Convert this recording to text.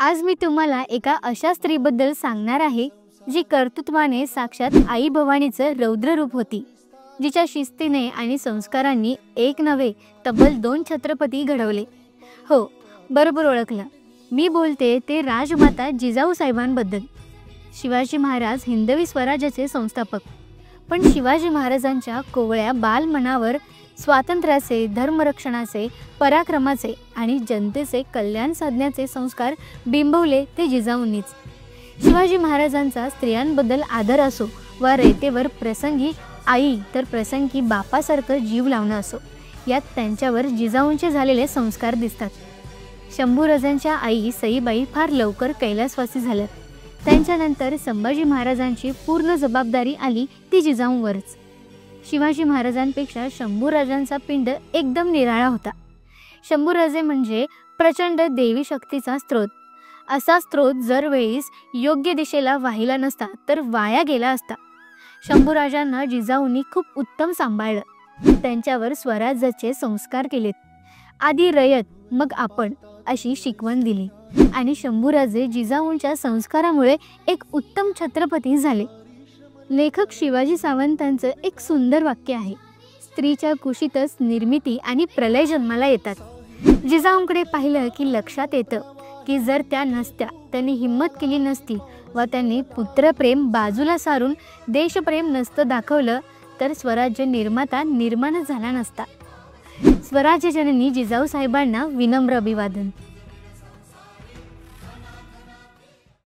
आज मी तुम्हाला एका अशा स्त्रीबद्दल सांगणार आहे जी कर्तृत्वाने साक्षात आई भवानीचं रौद्र रूप होती, जिच्या शिस्तीने आणि संस्कारांनी एक नव्हे तब्बल 2 छत्रपती घडवले। हो, बरोबर ओळखलं, मी बोलते ते राजमाता जिजाऊ साहेबांबद्दल। शिवाजी महाराज हिंदवी स्वराज्याचे संस्थापक, पण शिवाजी महाराजांच्या कोवळ्या बालमनावर स्वातंत्र्याचे, धर्मरक्षणाचे, पराक्रमाचे आणि जनतेचे कल्याण साधण्याचे संस्कार बिंबवले ते जिजाऊंनीच। शिवाजी महाराजांचा स्त्रियांबद्दल आदर असो वा रेतेवर प्रसंगी आई तर प्रसंगी बापासारखं जीव लावणं असो, यात त्यांच्यावर जिजाऊंचे झालेले संस्कार दिसतात। शंभूराजांच्या आई सईबाई फार लवकर कैलासवासी झाल्या। त्यांच्यानंतर संभाजी महाराजांची पूर्ण जबाबदारी आली ती जिजाऊंवरच। शिवाजी महाराजांपेक्षा शंभूराजांचा पिंड एकदम निराळा होता। शंभूराजे म्हणजे प्रचंड देवी शक्तीचा स्रोत। असा स्रोत जर वेळीस योग्य दिशेला वाहिला नसता तर वाया गेला असता। शंभूराजांना जिजाऊंनी खूप उत्तम सांभाळलं, त्यांच्यावर स्वराज्याचे संस्कार केलेत। आधी रयत मग आपण अशी शिकवण दिली आणि शंभूराजे जिजाऊंच्या संस्कारामुळे एक उत्तम छत्रपती झाले। लेखक शिवाजी सावंतांचं एक सुंदर वाक्य आहे, स्त्रीच्या कुशीतच निर्मिती आणि प्रलय जन्माला येतात। जिजाऊंकडे पाहिलं की लक्षात येतं की जर त्या नसत्या, त्यांनी हिम्मत केली नसती व त्यांनी पुत्रप्रेम बाजूला सारून देशप्रेम नसतं दाखवलं तर स्वराज्य निर्माता निर्माणच झाला नसता। स्वराज्य जननी जिजाऊ साहेबांना विनम्र अभिवादन।